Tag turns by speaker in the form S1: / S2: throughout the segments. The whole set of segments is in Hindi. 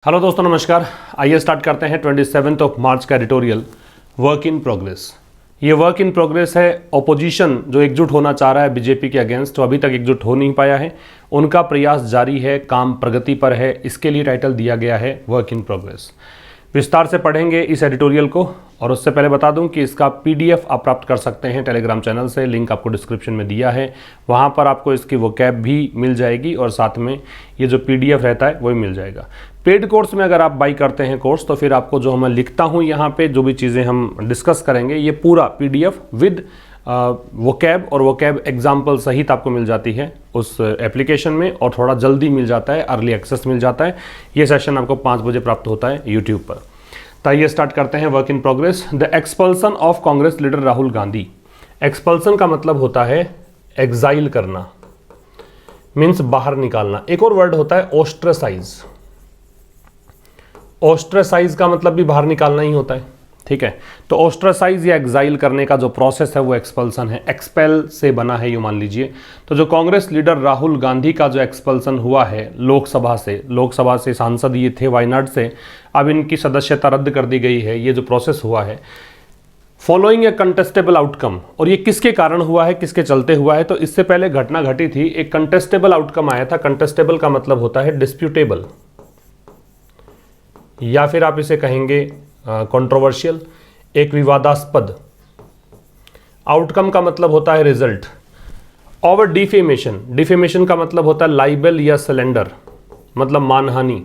S1: हेलो दोस्तों, नमस्कार। आइए स्टार्ट करते हैं 27 मार्च का एडिटोरियल वर्क इन प्रोग्रेस। ये वर्क इन प्रोग्रेस है। ऑपोजिशन जो एकजुट होना चाह रहा है बीजेपी के अगेंस्ट, तो अभी तक एकजुट हो नहीं पाया है। उनका प्रयास जारी है, काम प्रगति पर है, इसके लिए टाइटल दिया गया है वर्क इन प्रोग्रेस। विस्तार से पढ़ेंगे इस एडिटोरियल को, और उससे पहले बता दूं कि इसका पीडीएफ आप प्राप्त कर सकते हैं टेलीग्राम चैनल से। लिंक आपको डिस्क्रिप्शन में दिया है, वहां पर आपको इसकी वोकैब भी मिल जाएगी और साथ में ये जो पीडीएफ रहता है वो भी मिल जाएगा। पेड कोर्स में अगर आप बाई करते हैं कोर्स, तो फिर आपको जो मैं लिखता हूँ यहाँ पे, जो भी चीज़ें हम डिस्कस करेंगे, ये पूरा पीडीएफ विद वोकैब और वोकैब एग्जाम्पल सहित आपको मिल जाती है उस एप्लीकेशन में, और थोड़ा जल्दी मिल जाता है, अर्ली एक्सेस मिल जाता है। ये सेशन आपको 5 बजे प्राप्त होता है यूट्यूब पर। तो आइए स्टार्ट करते हैं work in progress. The expulsion of Congress leader Rahul Gandhi. Expulsion का मतलब होता है एग्जाइल करना, मीन्स बाहर निकालना। एक और वर्ड होता है ओस्ट्रेसाइज। ओस्ट्रेसाइज का मतलब भी बाहर निकालना ही होता है, ठीक है। तो ओस्ट्रेसाइज या एग्जाइल करने का जो प्रोसेस है वो एक्सपल्सन है। एक्सपेल से बना है, यूँ मान लीजिए। तो जो कांग्रेस लीडर राहुल गांधी का जो एक्सपल्सन हुआ है लोकसभा से सांसद ये थे वायनाड से, अब इनकी सदस्यता रद्द कर दी गई है। ये जो प्रोसेस हुआ है फॉलोइंग ए कंटेस्टेबल आउटकम, और ये किसके कारण हुआ है, किसके चलते हुआ है। तो इससे पहले घटना घटी थी, एक कंटेस्टेबल आउटकम आया था। कंटेस्टेबल का मतलब होता है डिस्प्यूटेबल, या फिर आप इसे कहेंगे कंट्रोवर्शियल, एक विवादास्पद। आउटकम का मतलब होता है रिजल्ट। और डिफेमेशन, डिफेमेशन का मतलब होता है लाइबल या सिलेंडर, मतलब मानहानि।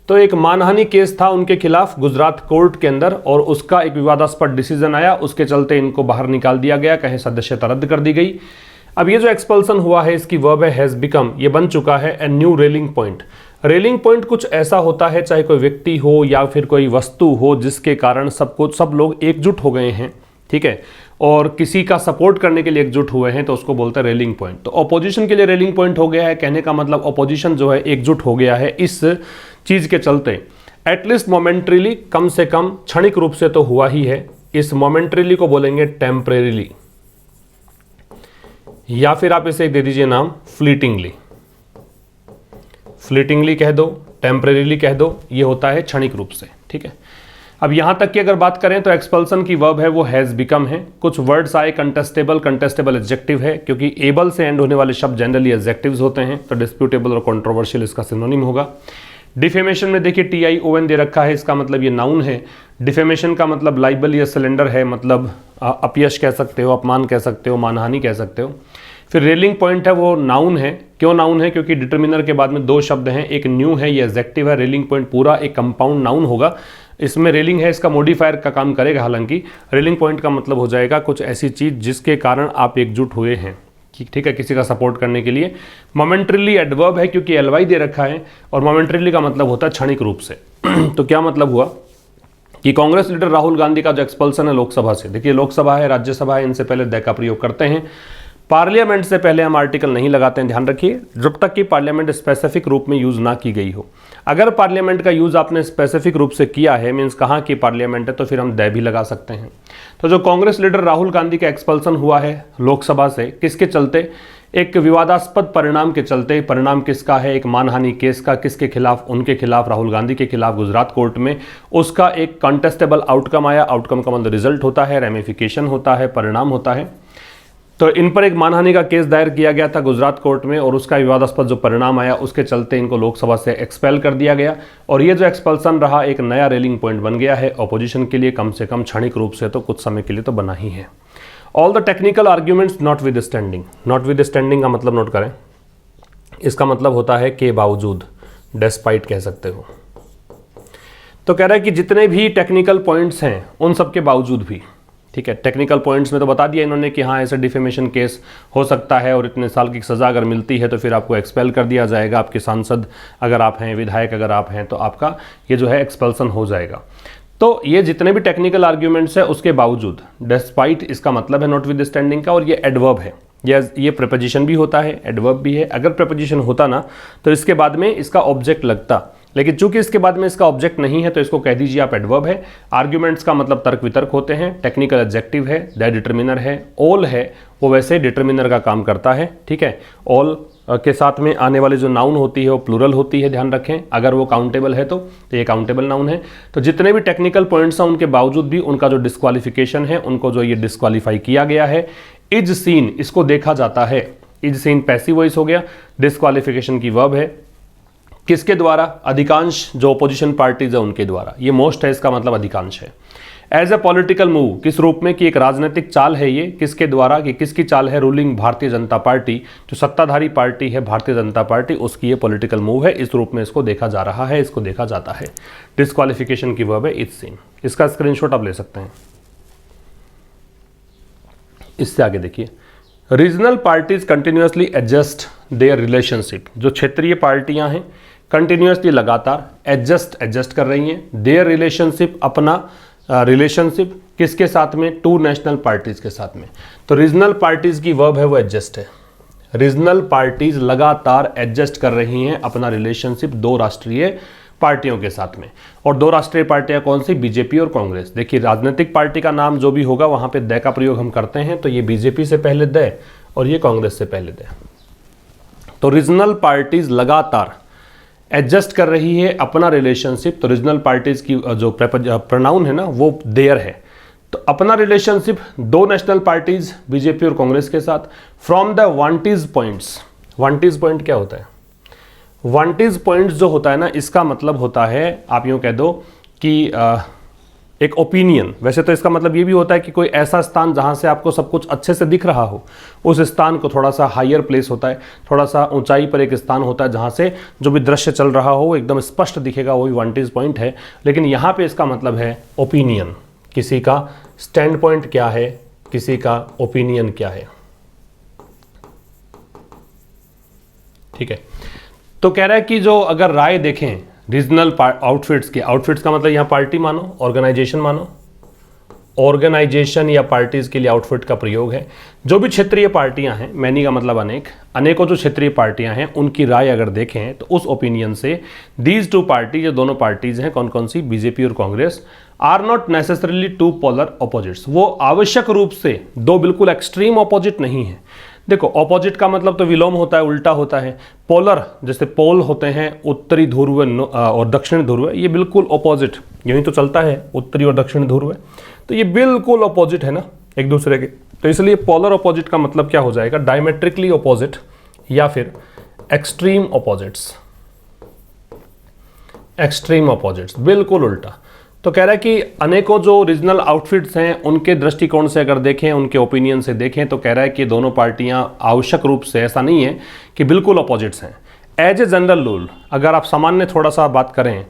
S1: तो एक मानहानि केस था उनके खिलाफ गुजरात कोर्ट के अंदर, और उसका एक विवादास्पद डिसीजन आया, उसके चलते इनको बाहर निकाल दिया गया, कहीं सदस्यता रद्द कर दी गई। अब ये जो एक्सपल्सन हुआ है, इसकी वर्ब है हैज बिकम, ये बन चुका है a new railing point. Railing point कुछ ऐसा होता है, चाहे कोई व्यक्ति हो या फिर कोई वस्तु हो, जिसके कारण सब लोग एकजुट हो गए हैं, ठीक है, और किसी का सपोर्ट करने के लिए एकजुट हुए हैं, तो उसको बोलते हैं रेलिंग पॉइंट। तो ऑपोजिशन के लिए रेलिंग पॉइंट हो गया है, कहने का मतलब ऑपोजिशन जो है एकजुट हो गया है इस चीज के चलते। एटलीस्ट मोमेंट्रीली, कम से कम क्षणिक रूप से तो हुआ ही है। इस मोमेंट्रीली को बोलेंगे टेम्परेरीली, या फिर आप इसे दे दीजिए नाम फ्लीटिंगली। फ्लीटिंगली कह दो, टेम्परेरीली कह दो, ये होता है क्षणिक रूप से, ठीक है। अब यहां तक की अगर बात करें तो एक्सपल्सन की वर्ब है वो हैज बिकम है। कुछ वर्ड्स आए कंटेस्टेबल, कंटेस्टेबल एडजेक्टिव है, क्योंकि एबल से एंड होने वाले शब्द जनरली एडजेक्टिव्स होते हैं, तो डिस्प्यूटेबल और कंट्रोवर्शियल इसका सिनोनिम होगा। डिफेमेशन में देखिए TION दे रखा है, इसका मतलब ये नाउन है। डिफेमेशन का मतलब लाइबल या सिलेंडर है, मतलब अपयश कह सकते हो, अपमान कह सकते हो, मानहानि कह सकते हो। फिर रेलिंग पॉइंट है वो नाउन है। क्यों नाउन है? क्योंकि डिटर्मिनर के बाद में 2 शब्द हैं, एक न्यू है, ये एडजेक्टिव है। रेलिंग पॉइंट पूरा एक कंपाउंड नाउन होगा। इसमें रेलिंग है, इसका मॉडिफायर का काम करेगा। हालांकि रेलिंग पॉइंट का मतलब हो जाएगा कुछ ऐसी चीज जिसके कारण आप एकजुट हुए हैं, ठीक है, किसी का सपोर्ट करने के लिए। मोमेंट्रीली एडवर्ब है, क्योंकि LY दे रखा है, और मोमेंट्रीली का मतलब होता है क्षणिक रूप से। तो क्या मतलब हुआ कि कांग्रेस लीडर राहुल गांधी का जो एक्सपल्सन है लोकसभा से, देखिए लोकसभा है, राज्यसभा है, इनसे पहले द का प्रयोग करते हैं। पार्लियामेंट से पहले हम आर्टिकल नहीं लगाते हैं, ध्यान रखिए, जब तक कि पार्लियामेंट स्पेसिफिक रूप में यूज ना की गई हो। अगर पार्लियामेंट का यूज आपने स्पेसिफिक रूप से किया है, मीन्स कहाँ की पार्लियामेंट है, तो फिर हम द भी लगा सकते हैं। तो जो कांग्रेस लीडर राहुल गांधी का एक्सपल्सन हुआ है लोकसभा से, किसके चलते? एक विवादास्पद परिणाम के चलते। परिणाम किसका है? एक मानहानि केस का। किसके खिलाफ? उनके खिलाफ, राहुल गांधी के खिलाफ, गुजरात कोर्ट में। उसका एक कंटेस्टेबल आउटकम आया। आउटकम का मतलब रिजल्ट होता है, रेमिफिकेशन होता है, परिणाम होता है। तो इन पर एक मानहानि का केस दायर किया गया था गुजरात कोर्ट में, और उसका विवादास्पद जो परिणाम आया उसके चलते इनको लोकसभा से एक्सपेल कर दिया गया। और ये जो एक्सपल्सन रहा एक नया रेलिंग पॉइंट बन गया है ऑपोजिशन के लिए, कम से कम क्षणिक रूप से तो कुछ समय के लिए तो बना ही है। All the technical arguments not with standing. Not with standing का मतलब नोट करें, इसका मतलब होता है के बावजूद, डेस्पाइट कह सकते हो। तो कह रहा है कि जितने भी टेक्निकल पॉइंट्स हैं उन सब के बावजूद भी, ठीक है, टेक्निकल पॉइंट्स में तो बता दिया इन्होंने कि हाँ ऐसे डिफेमेशन केस हो सकता है, और इतने साल की सज़ा अगर मिलती है तो फिर आपको एक्सपेल कर दिया जाएगा। आपके सांसद अगर आप हैं, विधायक अगर आप हैं, तो आपका ये जो है एक्सपल्सन हो जाएगा। तो ये जितने भी टेक्निकल आर्ग्यूमेंट्स है उसके बावजूद, डेस्पाइट इसका मतलब है नॉट विद स्टैंडिंग का, और ये एडवर्ब है। ये प्रीपोजिशन भी होता है, एडवर्ब भी है। अगर प्रीपोजिशन होता ना तो इसके बाद में इसका ऑब्जेक्ट लगता, लेकिन चूंकि इसके बाद में इसका ऑब्जेक्ट नहीं है तो इसको कह दीजिए आप एडवर्ब है। आर्ग्यूमेंट्स का मतलब तर्क वितर्क होते हैं। टेक्निकल एडजेक्टिव है, द डिटर्मिनर है। ऑल है वो वैसे डिटर्मिनर का काम करता है, ठीक है। ऑल के साथ में आने वाली जो नाउन होती है वो प्लूरल होती है, ध्यान रखें। अगर वो काउंटेबल है तो ये काउंटेबल नाउन है। तो जितने भी टेक्निकल पॉइंट्स हैं उनके बावजूद भी उनका जो डिस्क्वालिफिकेशन है, उनको जो ये डिस्क्वालीफाई किया गया है। इज सीन, इसको देखा जाता है। इज सीन पैसिव वॉइस हो गया। डिस्क्वालिफिकेशन की वर्ब है। किसके द्वारा? अधिकांश जो ओपोजिशन पार्टीज है उनके द्वारा। ये मोस्ट है, इसका मतलब अधिकांश है। एज ए पॉलिटिकल मूव, किस रूप में? कि एक राजनीतिक चाल है ये। किसके द्वारा? कि किसकी चाल है? रूलिंग भारतीय जनता पार्टी, जो सत्ताधारी पार्टी है भारतीय जनता पार्टी, उसकी ये पॉलिटिकल मूव है। इस रूप में इसको देखा जा रहा है, इसको देखा जाता है। डिस्क्वालिफिकेशन की वर्ब है इज सीन। इसका स्क्रीनशॉट आप ले सकते हैं। इससे आगे देखिए, regional parties continuously adjust their relationship. जो क्षेत्रीय पार्टियां हैं कंटिन्यूसली लगातार एडजस्ट कर रही हैं देयर रिलेशनशिप, अपना रिलेशनशिप किसके साथ में? टू नेशनल पार्टीज के साथ में। तो रीजनल पार्टीज की वर्ब है वो एडजस्ट है। रीजनल पार्टीज लगातार एडजस्ट कर रही हैं अपना रिलेशनशिप दो राष्ट्रीय पार्टियों के साथ में। और दो राष्ट्रीय पार्टियां कौन सी? बीजेपी और कांग्रेस। देखिए, राजनीतिक पार्टी का नाम जो भी होगा वहां पे द का प्रयोग हम करते हैं, तो ये बीजेपी से पहले द और ये कांग्रेस से पहले द। तो रीजनल पार्टीज लगातार एडजस्ट कर रही है अपना रिलेशनशिप। तो रीजनल पार्टीज की जो प्रोनाउन है ना वो देयर है। तो अपना रिलेशनशिप दो नेशनल पार्टीज बीजेपी और कांग्रेस के साथ from the vantage points. Vantage point क्या होता है? वांटेज पॉइंट्स जो होता है ना, इसका मतलब होता है, आप यूं कह दो कि एक ओपिनियन। वैसे तो इसका मतलब ये भी होता है कि कोई ऐसा स्थान जहां से आपको सब कुछ अच्छे से दिख रहा हो, उस स्थान को थोड़ा सा हायर प्लेस होता है, थोड़ा सा ऊंचाई पर एक स्थान होता है जहां से जो भी दृश्य चल रहा हो वो एकदम स्पष्ट दिखेगा, वही वांटेज पॉइंट है। लेकिन यहाँ पे इसका मतलब है ओपिनियन। किसी का स्टैंड पॉइंट क्या है, किसी का ओपिनियन क्या है, ठीक है। तो कह रहा है कि जो अगर राय देखें रीजनल आउटफिट्स के, आउटफिट्स का मतलब यहाँ पार्टी मानो, ऑर्गेनाइजेशन मानो, ऑर्गेनाइजेशन या पार्टीज के लिए आउटफिट का प्रयोग है। जो भी क्षेत्रीय पार्टियां हैं, मैनी का मतलब अनेक, अनेकों जो क्षेत्रीय पार्टियां हैं उनकी राय अगर देखें तो उस ओपिनियन से दीज टू पार्टी, जो दोनों पार्टीज हैं, कौन कौन सी? बीजेपी और Congress, are not necessarily two polar opposites. वो आवश्यक रूप से दो बिल्कुल एक्सट्रीम ऑपोजिट नहीं है। देखो, ऑपोजिट का मतलब तो विलोम होता है, उल्टा होता है। पोलर, जैसे पोल होते हैं उत्तरी ध्रुव और दक्षिणी ध्रुव, ये बिल्कुल ऑपोजिट, यही तो चलता है उत्तरी और दक्षिणी ध्रुव, तो ये बिल्कुल ऑपोजिट है ना एक दूसरे के। तो इसलिए पोलर ऑपोजिट का मतलब क्या हो जाएगा? डायमेट्रिकली ऑपोजिट या फिर एक्सट्रीम ऑपोजिट्स। एक्सट्रीम ऑपोजिट्स, बिल्कुल उल्टा। तो कह रहा है कि अनेकों जो रीजनल आउटफिट्स हैं उनके दृष्टिकोण से अगर देखें, उनके ओपिनियन से देखें, तो कह रहा है कि दोनों पार्टियां आवश्यक रूप से, ऐसा नहीं है कि बिल्कुल अपोजिट्स हैं। एज ए जनरल रूल, अगर आप सामान्य थोड़ा सा बात करें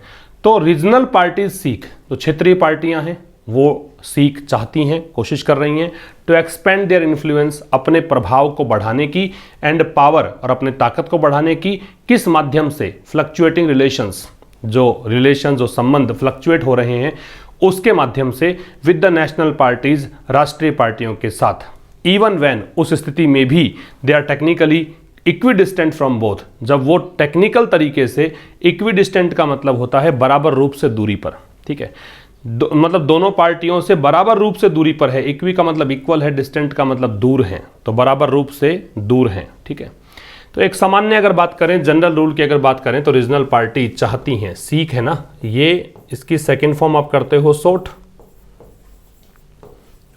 S1: तो रीजनल पार्टीज सीख, जो क्षेत्रीय पार्टियां हैं वो सीख चाहती हैं, कोशिश कर रही हैं टू एक्सपेंड देयर इन्फ्लुएंस, अपने प्रभाव को बढ़ाने की, एंड पावर, और अपने ताकत को बढ़ाने की। किस माध्यम से? फ्लक्चुएटिंग रिलेशंस, जो संबंध फ्लक्चुएट हो रहे हैं उसके माध्यम से, विद द नेशनल पार्टीज, राष्ट्रीय पार्टियों के साथ। इवन व्हेन, उस स्थिति में भी, they are technically equidistant from both, जब वो टेक्निकल तरीके से, इक्विडिस्टेंट का मतलब होता है बराबर रूप से दूरी पर, ठीक है। मतलब दोनों पार्टियों से बराबर रूप से दूरी पर है। इक्वी का मतलब इक्वल है, डिस्टेंट का मतलब दूर है, तो बराबर रूप से दूर है, ठीक है। तो एक सामान्य अगर बात करें, जनरल रूल की अगर बात करें, तो रीजनल पार्टी चाहती हैं, सीख है ना, ये इसकी सेकंड फॉर्म आप करते हो सोट,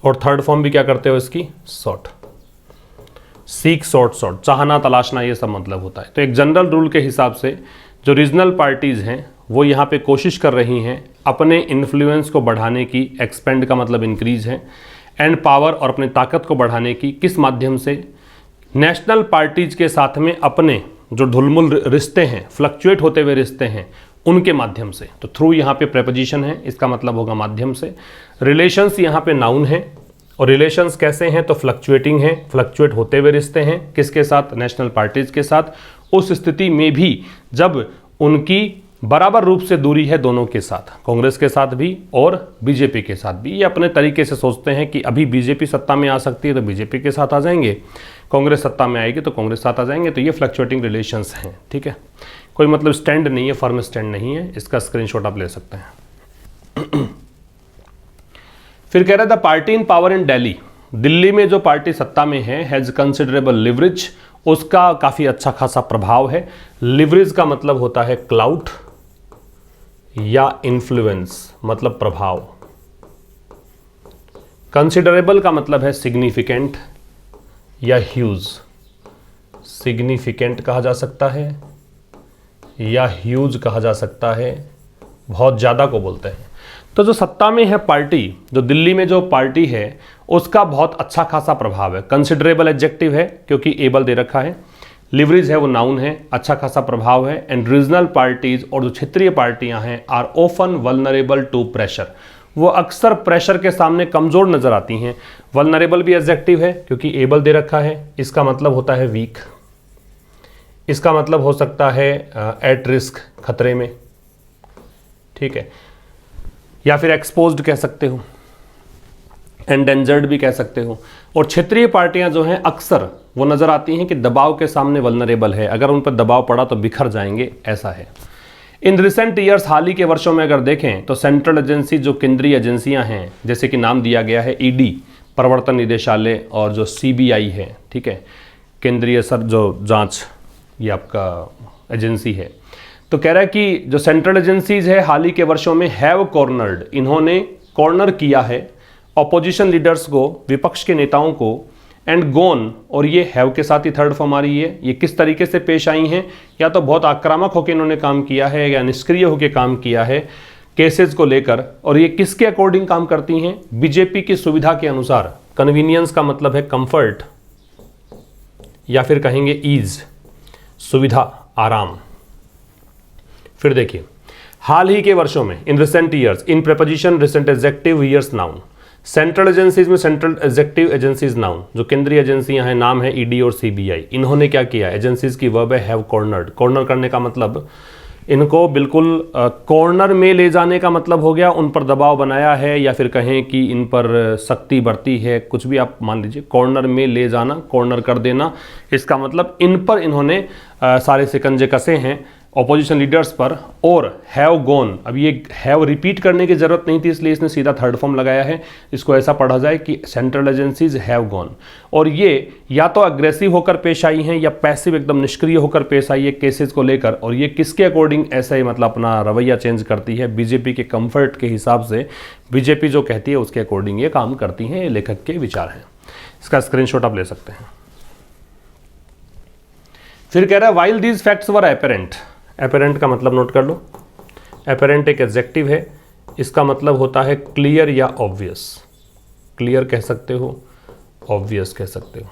S1: और थर्ड फॉर्म भी क्या करते हो इसकी? सॉट। सीख, सॉट, सॉट, चाहना, तलाशना, ये सब मतलब होता है। तो एक जनरल रूल के हिसाब से जो रीजनल पार्टीज हैं वो यहाँ पे कोशिश कर रही हैं अपने इन्फ्लुएंस को बढ़ाने की, एक्सपेंड का मतलब इंक्रीज है, एंड पावर, और अपनी ताकत को बढ़ाने की। किस माध्यम से? नेशनल पार्टीज के साथ में अपने जो ढुलमुल रिश्ते हैं, फ्लक्चुएट होते हुए रिश्ते हैं, उनके माध्यम से। तो थ्रू यहाँ पे प्रेपोजिशन है, इसका मतलब होगा माध्यम से। रिलेशंस यहाँ पे नाउन है, और रिलेशंस कैसे हैं? तो फ्लक्चुएटिंग है, फ्लक्चुएट होते हुए रिश्ते हैं। किसके साथ? नेशनल पार्टीज के साथ। उस स्थिति में भी जब उनकी बराबर रूप से दूरी है दोनों के साथ, कांग्रेस के साथ भी और बीजेपी के साथ भी। ये अपने तरीके से सोचते हैं कि अभी बीजेपी सत्ता में आ सकती है तो बीजेपी के साथ आ जाएंगे, कांग्रेस सत्ता में आएगी तो कांग्रेस साथ आ जाएंगे। तो ये फ्लक्चुएटिंग रिलेशंस हैं, ठीक है। कोई मतलब स्टैंड नहीं है, फर्म स्टैंड नहीं है। इसका स्क्रीनशॉट आप ले सकते हैं। फिर कह रहा था party in power in Delhi, Delhi में जो पार्टी सत्ता में है हैज़ कंसिडरेबल लिवरेज, उसका काफ़ी अच्छा खासा प्रभाव है। लिवरेज का मतलब होता है क्लाउड या इन्फ्लुएंस, मतलब प्रभाव। कंसिडरेबल का मतलब है सिग्निफिकेंट या ह्यूज, सिग्निफिकेंट कहा जा सकता है या ह्यूज कहा जा सकता है, बहुत ज़्यादा को बोलते हैं। तो जो सत्ता में है पार्टी, जो दिल्ली में जो पार्टी है, उसका बहुत अच्छा खासा प्रभाव है। कंसिडरेबल एडजेक्टिव है क्योंकि एबल दे रखा है, लिवरेज है वो नाउन है, अच्छा खासा प्रभाव है। एंड रीजनल पार्टीज, और जो क्षेत्रीय पार्टियां हैं, are often vulnerable to pressure, वो अक्सर प्रेशर के सामने कमज़ोर नज़र आती हैं। वल्नरेबल भी एडजेक्टिव है क्योंकि एबल दे रखा है, इसका मतलब होता है वीक, इसका मतलब हो सकता है एट रिस्क, खतरे में, ठीक है, या फिर एक्सपोज्ड कह सकते हो, एंडेंजर्ड भी कह सकते हो। और क्षेत्रीय पार्टियां जो हैं अक्सर वो नज़र आती हैं कि दबाव के सामने वल्नरेबल है, अगर उन पर दबाव पड़ा तो बिखर जाएंगे, ऐसा है। इन रिसेंट ईयर्स, हाल ही के वर्षों में अगर देखें तो सेंट्रल एजेंसी, जो केंद्रीय एजेंसियां हैं, जैसे कि नाम दिया गया है ईडी, प्रवर्तन निदेशालय, और जो सीबीआई है, ठीक है, केंद्रीय जो जांच, ये आपका एजेंसी है। तो कह रहा है कि जो सेंट्रल एजेंसीज है हाल ही के वर्षों में हैव कॉर्नर्ड, इन्होंने कॉर्नर किया है ऑपोजिशन लीडर्स को, विपक्ष के नेताओं को, एंड गोन, और ये हैव के साथ ही थर्ड फॉर्म आ रही है। ये किस तरीके से पेश आई हैं, या तो बहुत आक्रामक होकर इन्होंने काम किया है या निष्क्रिय होकर काम किया है केसेस को लेकर। और ये किसके अकॉर्डिंग काम करती हैं, बीजेपी की सुविधा के अनुसार। कन्वीनियंस का मतलब है कंफर्ट, या फिर कहेंगे ईज, सुविधा, आराम। फिर देखिए, हाल ही के वर्षों में, in recent years, in preposition recent adjective years noun. Central agencies में सेंट्रल एग्जेक्टिव एजेंसीज नाउन, जो केंद्रीय एजेंसियां हैं, नाम है ईडी और सीबीआई। इन्होंने क्या किया, एजेंसीज की वर्ब है हैव कॉर्नर्ड। कॉर्नर करने का मतलब इनको बिल्कुल कॉर्नर में ले जाने का मतलब हो गया, उन पर दबाव बनाया है, या फिर कहें कि इन पर सख्ती बरती है, कुछ भी आप मान लीजिए। कॉर्नर में ले जाना, कॉर्नर कर देना, इसका मतलब इन पर इन्होंने सारे शिकंजे कसे हैं ऑपोजिशन लीडर्स पर। और हैव गॉन, अब ये हैव रिपीट करने की जरूरत नहीं थी, इसलिए इसने सीधा थर्ड फॉर्म लगाया है। इसको ऐसा पढ़ा जाए कि सेंट्रल एजेंसीज हैव गॉन, और ये या तो अग्रेसिव होकर पेश आई हैं या पैसिव, एकदम निष्क्रिय होकर पेश आई है केसेस को लेकर। और ये किसके अकॉर्डिंग ऐसा ही मतलब अपना रवैया चेंज करती है, बीजेपी के कंफर्ट के हिसाब से, बीजेपी जो कहती है उसके अकॉर्डिंग ये काम करती हैं। ये लेखक के विचार हैं, इसका स्क्रीनशॉट आप ले सकते हैं। फिर कह रहा है while these facts were apparent. Apparent का मतलब नोट कर लो। एपेरेंट एक एडजेक्टिव है, इसका मतलब होता है क्लियर या ऑब्वियस। क्लियर कह सकते हो, ऑब्वियस कह सकते हो।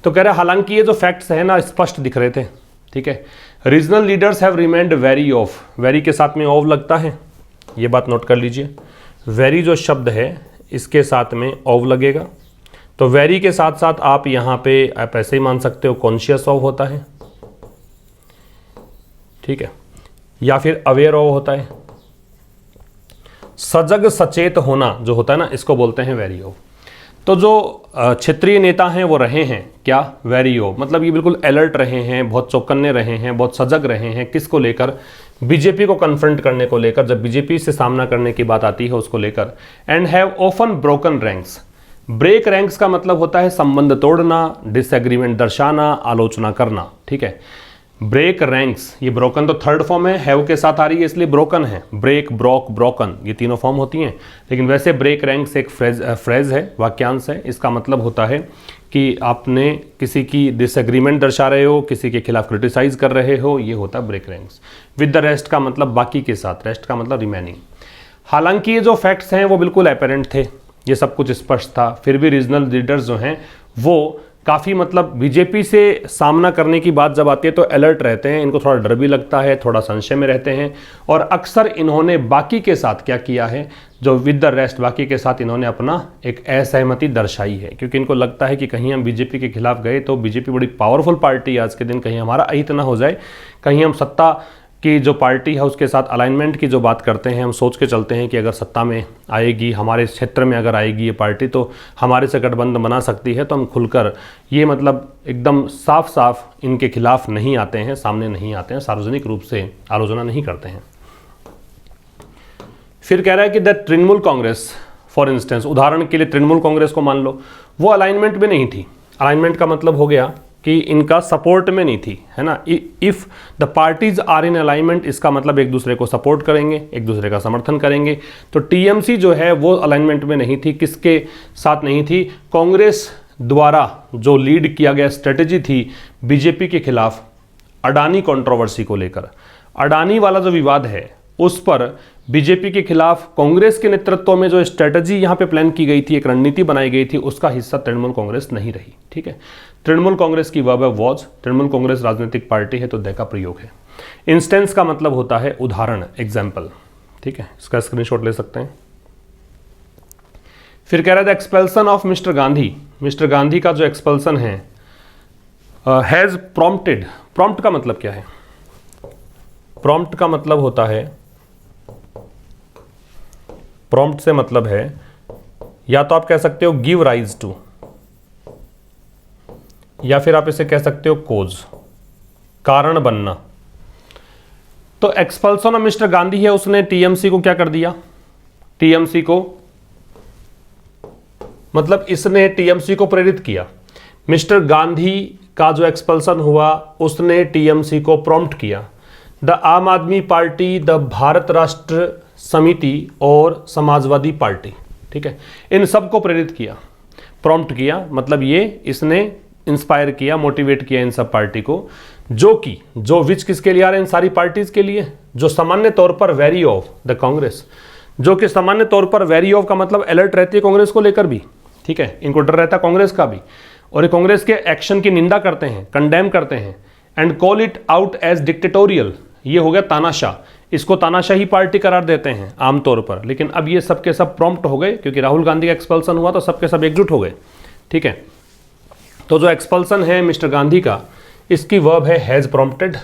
S1: तो कह रहा है हालांकि ये जो फैक्ट्स है ना स्पष्ट दिख रहे थे, ठीक है। Regional leaders have remained very of, very के साथ में ऑफ लगता है, ये बात नोट कर लीजिए। वेरी जो शब्द है इसके साथ में ऑफ लगेगा, तो वेरी के साथ साथ आप यहाँ पे आप ऐसे ही मान सकते हो कॉन्शियस ऑफ होता है, ठीक है, या फिर अवेयर ऑफ होता है। सजग सचेत होना जो होता है ना, इसको बोलते हैं वेरी ऑफ। तो जो क्षेत्रीय नेता हैं वो रहे हैं क्या, वेरी ऑफ, मतलब ये बिल्कुल अलर्ट रहे हैं, बहुत चौकन्ने रहे हैं, बहुत सजग रहे हैं। किसको लेकर, बीजेपी को कन्फ्रंट करने को लेकर, जब बीजेपी से सामना करने की बात आती है उसको लेकर। And have often broken ranks. Break ranks का मतलब होता है संबंध तोड़ना, डिसएग्रीमेंट दर्शाना, आलोचना करना, ठीक है। ब्रेक रैंक्स, ये ब्रोकन तो थर्ड फॉर्म है, हैव के साथ आ रही है इसलिए ब्रोकन है। ब्रेक, ब्रोक, ब्रोकन, ये तीनों फॉर्म होती हैं, लेकिन वैसे ब्रेक रैंक्स एक फ्रेज है, वाक्यांश है। इसका मतलब होता है कि आपने किसी की डिसएग्रीमेंट दर्शा रहे हो, किसी के खिलाफ क्रिटिसाइज कर रहे हो, ये होता है break ranks. With the rest का मतलब बाकी के साथ, रेस्ट का मतलब रिमेनिंग। हालांकि ये जो फैक्ट्स हैं वो बिल्कुल एपेरेंट थे, ये सब कुछ स्पष्ट था, फिर भी रीजनल लीडर्स जो हैं वो काफ़ी मतलब बीजेपी से सामना करने की बात जब आती है तो अलर्ट रहते हैं, इनको थोड़ा डर भी लगता है, थोड़ा संशय में रहते हैं। और अक्सर इन्होंने बाकी के साथ क्या किया है, जो विद द रेस्ट, बाकी के साथ इन्होंने अपना एक असहमति दर्शाई है, क्योंकि इनको लगता है कि कहीं हम बीजेपी के खिलाफ गए तो बीजेपी बड़ी पावरफुल पार्टी है आज के दिन, कहीं हमारा अहित ना हो जाए, कहीं हम सत्ता कि जो पार्टी है उसके साथ अलाइनमेंट की जो बात करते हैं, हम सोच के चलते हैं कि अगर सत्ता में आएगी, हमारे क्षेत्र में अगर आएगी ये पार्टी तो हमारे से गठबंधन बना सकती है, तो हम खुलकर ये मतलब एकदम साफ साफ इनके खिलाफ नहीं आते हैं, सामने नहीं आते हैं, सार्वजनिक रूप से आलोचना नहीं करते हैं। फिर कह रहा है कि the Trinamool Congress for instance, उदाहरण के लिए तृणमूल कांग्रेस को मान लो, वो अलाइनमेंट में नहीं थी। अलाइनमेंट का मतलब हो गया कि इनका सपोर्ट में नहीं थी, है ना। If the parties are in alignment, इसका मतलब एक दूसरे को सपोर्ट करेंगे, एक दूसरे का समर्थन करेंगे। तो टीएमसी जो है वो अलाइनमेंट में नहीं थी। किसके साथ नहीं थी? कांग्रेस द्वारा जो लीड किया गया स्ट्रेटेजी थी बीजेपी के खिलाफ अडानी कंट्रोवर्सी को लेकर, अडानी वाला जो विवाद है उस पर बीजेपी के खिलाफ कांग्रेस के नेतृत्व में जो स्ट्रेटजी यहाँ पे प्लान की गई थी, एक रणनीति बनाई गई थी, उसका हिस्सा तृणमूल कांग्रेस नहीं रही। ठीक है, तृणमूल कांग्रेस की वर्ब है वॉज। तृणमूल कांग्रेस राजनीतिक पार्टी है तो द का प्रयोग है। इंस्टेंस का मतलब होता है उदाहरण, एग्जाम्पल। ठीक है, इसका स्क्रीनशॉट ले सकते हैं। फिर कह रहा है the expulsion of mister Gandhi, mister Gandhi का जो एक्सपेल्सन है हैज प्रॉम्प्टेड। प्रॉम्प्ट का मतलब क्या है? प्रॉम्प्ट का मतलब होता है, प्रॉम्प्ट से मतलब है या तो आप कह सकते हो गिव राइज टू, या फिर आप इसे कह सकते हो कोज, कारण बनना। तो एक्सपल्सन ऑफ मिस्टर गांधी है, उसने टीएमसी को क्या कर दिया? टीएमसी को मतलब इसने टीएमसी को प्रेरित किया। मिस्टर गांधी का जो एक्सपल्सन हुआ उसने टीएमसी को प्रॉम्प्ट किया। द आम आदमी पार्टी, द भारत राष्ट्र समिति और समाजवादी पार्टी, ठीक है, इन सब को प्रेरित किया, प्रॉम्प्ट किया, मतलब ये इसने इंस्पायर किया, मोटिवेट किया इन सब पार्टी को, जो विच किसके लिए आ रहे हैं? इन सारी पार्टीज के लिए जो सामान्य तौर पर वेरी ऑफ द कांग्रेस, जो कि सामान्य तौर पर वेरी ऑफ का मतलब अलर्ट रहती है कांग्रेस को लेकर भी। ठीक है, इनको डर रहता है कांग्रेस का भी, और ये कांग्रेस के एक्शन की निंदा करते हैं, कंडेम करते हैं। And call it out as dictatorial, ये हो गया तानाशाह, इसको तानाशाही पार्टी करार देते हैं आमतौर पर। लेकिन अब ये सब के सब प्रॉम्प्ट हो गए क्योंकि राहुल गांधी का एक्सपल्सन हुआ तो सब के सब एकजुट हो गए। ठीक है, तो जो एक्सपल्सन है मिस्टर गांधी का, इसकी वर्ब है हैज प्रॉम्प्टेड,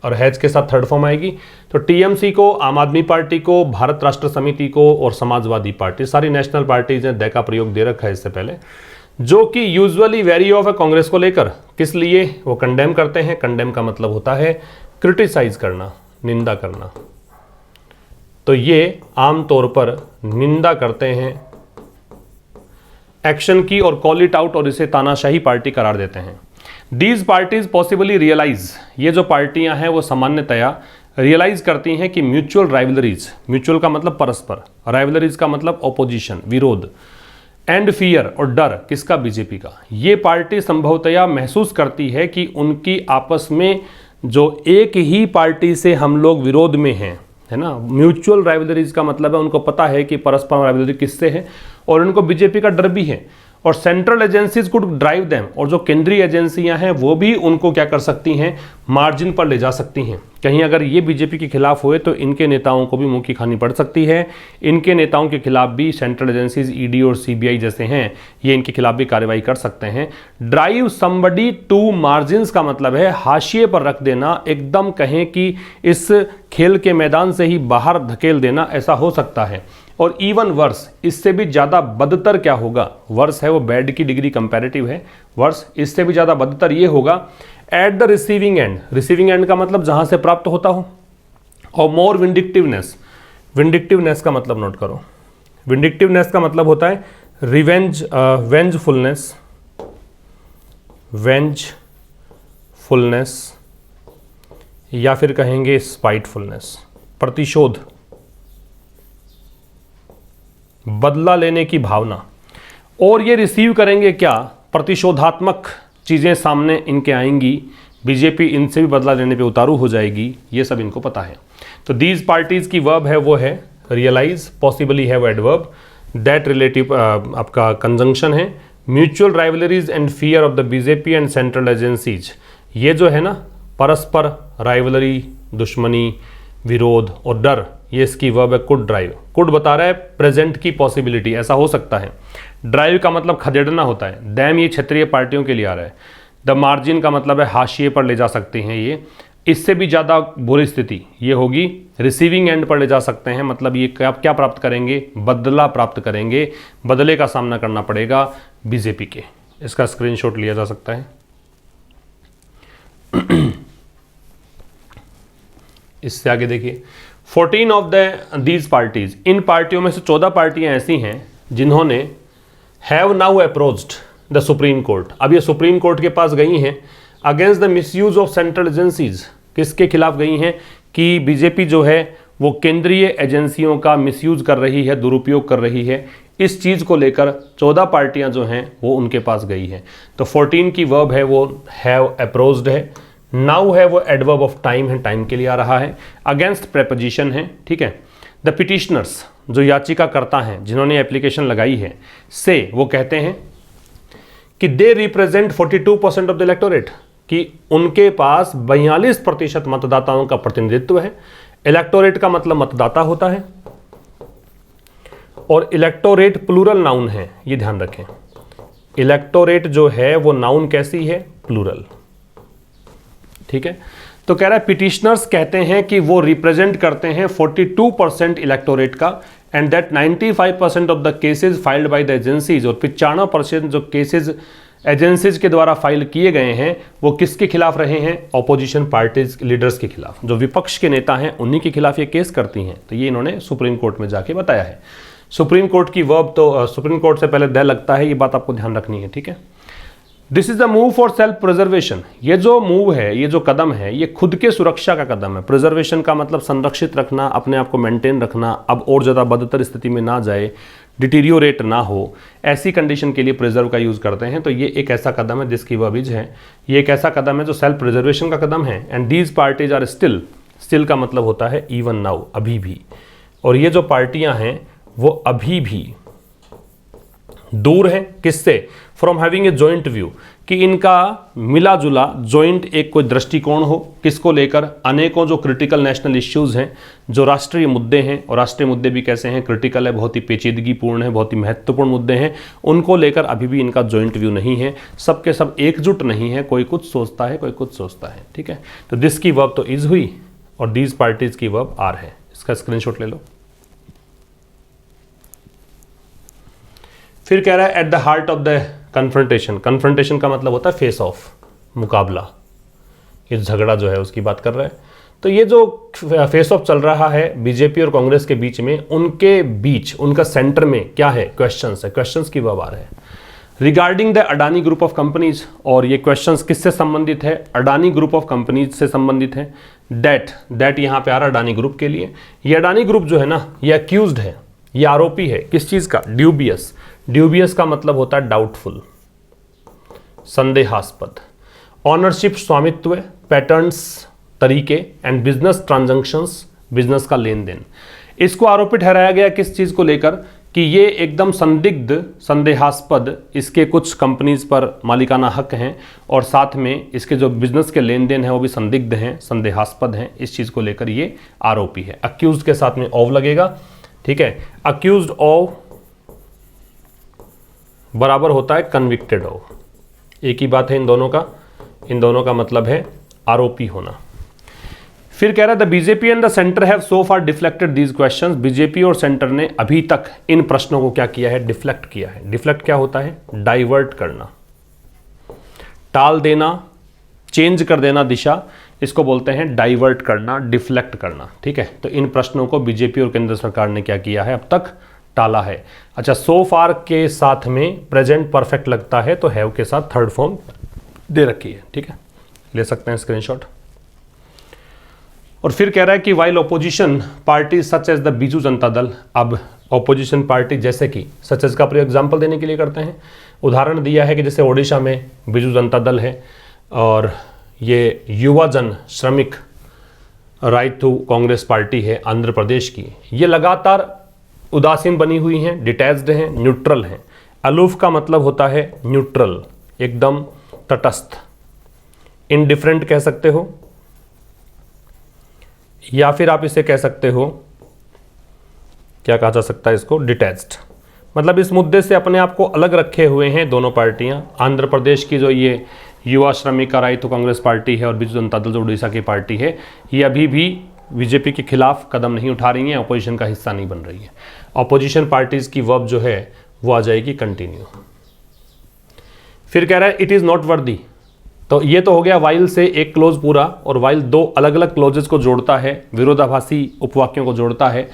S1: और हैज के साथ थर्ड फॉर्म आएगी। तो टीएमसी को, आम आदमी पार्टी को, भारत राष्ट्र समिति को और समाजवादी पार्टी, सारी नेशनल पार्टीज ने द का प्रयोग दे रखा है इससे पहले, जो कि यूजुअली वेरी ऑफ है कांग्रेस को लेकर। किस लिए? वो कंडेम करते हैं। कंडेम का मतलब होता है क्रिटिसाइज करना, निंदा करना। तो ये आमतौर पर निंदा करते हैं एक्शन की और कॉल इट आउट, और इसे तानाशाही पार्टी करार देते हैं। दीज पार्टीज पॉसिबली रियलाइज, ये जो पार्टियां हैं वो सामान्यतया रियलाइज करती हैं कि म्यूचुअल राइवलरीज, म्यूचुअल का मतलब परस्पर, राइवलरीज का मतलब ऑपोजिशन, विरोध, एंड फियर और डर, किसका? बीजेपी का। ये पार्टी संभवतया महसूस करती है कि उनकी आपस में जो एक ही पार्टी से हम लोग विरोध में हैं, है ना। म्यूचुअल राइवलरीज का मतलब है उनको पता है कि परस्पर राइवलरी किससे है, और उनको बीजेपी का डर भी है। और central agencies could drive them, और जो केंद्रीय एजेंसियां हैं वो भी उनको क्या कर सकती हैं? मार्जिन पर ले जा सकती हैं। कहीं अगर ये बीजेपी के खिलाफ हुए तो इनके नेताओं को भी मुंह की खानी पड़ सकती है। इनके नेताओं के खिलाफ भी सेंट्रल एजेंसीज, ईडी और सीबीआई जैसे हैं, ये इनके खिलाफ भी कार्रवाई कर सकते हैं। ड्राइव समबडी टू मार्जिन्स का मतलब है हाशिए पर रख देना, एकदम कहें कि इस खेल के मैदान से ही बाहर धकेल देना, ऐसा हो सकता है। और इवन वर्स, इससे भी ज़्यादा बदतर क्या होगा? वर्स है वो बैड की डिग्री कंपैरेटिव है, वर्स इससे भी ज़्यादा बदतर ये होगा at the receiving end. Receiving end का मतलब जहाँ से प्राप्त होता हो। और मोर विंडिक्टिवनेस, विंडिक्टिवनेस का मतलब नोट करो, विंडिक्टिवनेस का मतलब होता है रिवेंज, वेंजफुलनेस, वेंजफुलनेस, या फिर कहेंगे स्पाइटफुलनेस, प्रतिशोध, बदला लेने की भावना। और ये रिसीव करेंगे क्या? प्रतिशोधात्मक चीज़ें सामने इनके आएंगी, बीजेपी इनसे भी बदला लेने पे उतारू हो जाएगी, ये सब इनको पता है। तो दीज पार्टीज की वर्ब है वो है रियलाइज, पॉसिबली है वो एडवर्ब, दैट रिलेटिव आपका कंजंक्शन है। Mutual rivalries and fear of the BJP and central agencies, ये जो है ना परस्पर राइवलरी, दुश्मनी, विरोध और डर, ये इसकी वर्ब है कुड ड्राइव। कुड बता रहा है प्रेजेंट की पॉसिबिलिटी, ऐसा हो सकता है। ड्राइव का मतलब खदेड़ना होता है। डैम ये क्षेत्रीय पार्टियों के लिए आ रहा है। द मार्जिन का मतलब है हाशिए पर ले जा सकते हैं ये। इससे भी ज़्यादा बुरी स्थिति ये होगी, रिसीविंग एंड पर ले जा सकते हैं। मतलब ये क्या प्राप्त करेंगे, बदला प्राप्त करेंगे, बदले का सामना करना पड़ेगा बीजेपी के। इसका स्क्रीनशॉट लिया जा सकता है। इससे आगे देखिए, 14 ऑफ दीज पार्टीज, इन पार्टियों में से 14 पार्टियां ऐसी हैं जिन्होंने have now approached the supreme court, अब ये सुप्रीम कोर्ट के पास गई हैं against the misuse of central agencies. किसके खिलाफ गई हैं कि बीजेपी जो है वो केंद्रीय एजेंसियों का मिसयूज कर रही है, दुरुपयोग कर रही है। इस चीज़ को लेकर 14 पार्टियां जो हैं वो उनके पास गई हैं। तो 14 की वर्ब है वो हैव अप्रोच्ड है, नाउ है वो एडवर्ब ऑफ टाइम है, टाइम के लिए आ रहा है, अगेंस्ट प्रेपोजिशन है, ठीक है। द पिटिशनर्स, जो याचिका करता हैं, जिन्होंने एप्लीकेशन लगाई है, से वो कहते हैं कि they represent 42% of the electorate, कि उनके पास 42% मतदाताओं का प्रतिनिधित्व है। इलेक्टोरेट का मतलब मतदाता होता है, और इलेक्टोरेट प्लूरल नाउन है, ये ध्यान रखें। इलेक्टोरेट जो है वो नाउन कैसी है, प्लूरल, ठीक है। तो कह रहा है पिटिशनर्स कहते हैं कि वो रिप्रेजेंट करते हैं 42% इलेक्टोरेट का, and that 95% of the cases filed by the agencies, और 95% जो केसेस एजेंसीज के द्वारा फाइल किए गए हैं वो किसके खिलाफ रहे हैं, ऑपोजिशन पार्टीज लीडर्स के खिलाफ, जो विपक्ष के नेता हैं उन्हीं के खिलाफ ये केस करती हैं। तो ये इन्होंने सुप्रीम कोर्ट में जाके बताया है। सुप्रीम कोर्ट की वर्ब तो सुप्रीम कोर्ट से पहले द लगता है, ये बात आपको ध्यान रखनी है, ठीक है। This is the move for self preservation, ये जो मूव है, ये जो कदम है, ये खुद के सुरक्षा का कदम है। प्रिजर्वेशन का मतलब संरक्षित रखना, अपने आप को मेंटेन रखना, अब और ज़्यादा बदतर स्थिति में ना जाए, डिटीरियोरेट ना हो, ऐसी कंडीशन के लिए प्रिजर्व का यूज़ करते हैं। तो ये एक ऐसा कदम है जिसकी वर्बिज है, ये एक ऐसा कदम है जो सेल्फ प्रिजर्वेशन का कदम है। And these parties are still, still का मतलब होता है इवन नाउ, अभी भी, और ये जो पार्टियां हैं वो अभी भी दूर हैं किससे, from having a joint view, कि इनका मिला जुला जॉइंट एक कोई दृष्टिकोण हो, किसको लेकर, अनेकों जो क्रिटिकल नेशनल इश्यूज हैं, जो राष्ट्रीय मुद्दे हैं, और राष्ट्रीय मुद्दे भी कैसे हैं, क्रिटिकल है, बहुत ही पेचीदगीपूर्ण है, बहुत ही महत्वपूर्ण मुद्दे हैं, उनको लेकर अभी भी इनका जॉइंट व्यू नहीं है, सबके सब एकजुट नहीं है, कोई कुछ सोचता है, कोई कुछ सोचता है, ठीक है। तो दिस की वर्ब तो इज हुई, और दीज पार्टीज की वर्ब आर है। इसका स्क्रीनशॉट ले लो। फिर कह रहा है at the heart of the confrontation, confrontation का मतलब होता है फेस ऑफ, मुकाबला, ये झगड़ा जो है उसकी बात कर रहा है। तो ये जो फेस ऑफ चल रहा है बीजेपी और कांग्रेस के बीच में, उनके बीच, उनका सेंटर में क्या है, क्वेश्चंस है, क्वेश्चंस की वर्ब आ रहा है regarding the Adani group of companies, और ये क्वेश्चंस किससे संबंधित है, अडानी ग्रुप ऑफ कंपनीज से संबंधित है। दैट यहाँ पे आ रहा है अडानी ग्रुप के लिए। ये अडानी ग्रुप जो है ना, ये अक्यूज्ड है, ये आरोपी है किस चीज का, ड्यूबियस। ड्यूबियस का मतलब होता है डाउटफुल, संदेहास्पद। ऑनरशिप स्वामित्व, पैटर्न्स तरीके, एंड बिजनेस ट्रांजैक्शंस, बिजनेस का लेन देन, इसको आरोपी ठहराया गया किस चीज को लेकर, कि ये एकदम संदिग्ध, संदेहास्पद, इसके कुछ कंपनीज पर मालिकाना हक हैं, और साथ में इसके जो बिजनेस के लेन देन है वो भी संदिग्ध हैं, संदेहास्पद हैं, इस चीज को लेकर ये आरोपी है। अक्यूज्ड के साथ में ऑफ लगेगा, ठीक है। अक्यूज्ड ऑफ बराबर होता है कन्विक्टेड ऑफ, एक ही बात है इन दोनों का मतलब है आरोपी होना। फिर कह रहा है the BJP and the centre have so far deflected these questions, BJP और सेंटर ने अभी तक इन प्रश्नों को क्या किया है, डिफ्लेक्ट किया है। डिफ्लेक्ट क्या होता है, डाइवर्ट करना, टाल देना, चेंज कर देना दिशा, इसको बोलते हैं डाइवर्ट करना, डिफ्लेक्ट करना, ठीक है। तो इन प्रश्नों को बीजेपी और केंद्र सरकार ने क्या किया है, अब तक टाला है। अच्छा, सो फार के साथ में प्रेजेंट परफेक्ट लगता है, तो हैव के साथ थर्ड फॉर्म दे रखी है, ठीक है, ले सकते हैं स्क्रीनशॉट। और फिर कह रहा है कि while opposition party such as the Biju Janata Dal, अब ओपोजिशन पार्टी जैसे कि सच एज का प्रयोग एग्जाम्पल देने के लिए करते हैं। उदाहरण दिया है कि जैसे ओडिशा में बीजू जनता दल है, और ये युवा जन श्रमिक राइट टू कांग्रेस पार्टी है आंध्र प्रदेश की, ये लगातार उदासीन बनी हुई हैं, डिटैच्ड हैं, न्यूट्रल हैं। अलूफ का मतलब होता है न्यूट्रल, एकदम तटस्थ। इनडिफरेंट कह सकते हो, या फिर आप इसे कह सकते हो, क्या कहा जा सकता है इसको, डिटैच्ड। मतलब इस मुद्दे से अपने आप को अलग रखे हुए हैं दोनों पार्टियां। आंध्र प्रदेश की जो ये युवा श्रमिक कराई तो कांग्रेस पार्टी है और बीजू जनता दल जो उड़ीसा की पार्टी है, ये अभी भी बीजेपी के खिलाफ कदम नहीं उठा रही हैं, अपोजिशन का हिस्सा नहीं बन रही है। अपोजिशन पार्टीज की वर्ब जो है वो आ जाएगी कंटिन्यू। फिर कह रहा है इट इज़ नॉट वर्दी, तो ये तो हो गया वाइल से एक क्लोज पूरा, और वाइल दो अलग अलग क्लोजेस को जोड़ता है, विरोधाभासी उपवाक्यों को जोड़ता है।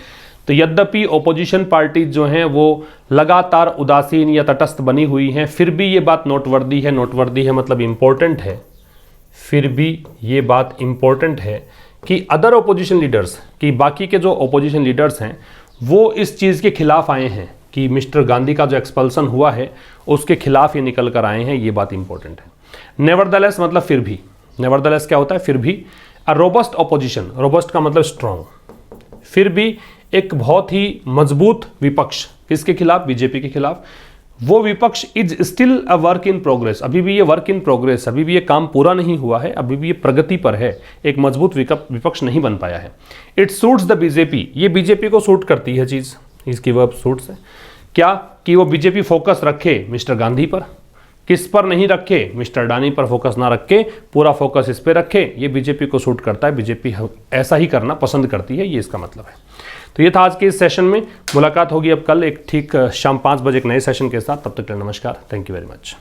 S1: तो यद्यपि ओपोजिशन पार्टी जो हैं वो लगातार उदासीन या तटस्थ बनी हुई हैं, फिर भी ये बात नोटवर्दी है। नोटवर्दी है मतलब इम्पोर्टेंट है, फिर भी ये बात इम्पोर्टेंट है कि अदर ओपोजिशन लीडर्स, कि बाकी के जो ओपोजिशन लीडर्स हैं वो इस चीज़ के खिलाफ आए हैं कि मिस्टर गांधी का जो एक्सपल्सन हुआ है उसके खिलाफ ये निकल कर आए हैं, ये बात इंपॉर्टेंट है। नेवरदलेस मतलब फिर भी, नेवरदलेस क्या होता है, फिर भी। अ रोबस्ट ओपोजिशन, रोबस्ट का मतलब स्ट्रॉन्ग, फिर भी एक बहुत ही मजबूत विपक्ष, किसके खिलाफ, बीजेपी के खिलाफ। वो विपक्ष is still a work in progress, अभी भी ये वर्क इन प्रोग्रेस, अभी भी ये काम पूरा नहीं हुआ है, अभी भी ये प्रगति पर है, एक मजबूत विपक्ष नहीं बन पाया है। इट सूट्स द बीजेपी, ये बीजेपी को सूट करती है चीज़, इसकी वर्ब सूट्स है क्या, कि वो बीजेपी फोकस रखे मिस्टर गांधी पर, किस पर नहीं रखे, मिस्टर अडानी पर फोकस ना रखे, पूरा फोकस इस पर रखे, ये बीजेपी को सूट करता है, बीजेपी ऐसा ही करना पसंद करती है, ये इसका मतलब है। तो ये था आज के इस सेशन में। मुलाकात होगी अब कल एक ठीक शाम 5 बजे एक नए सेशन के साथ, तब तक के लिए नमस्कार, थैंक यू वेरी मच।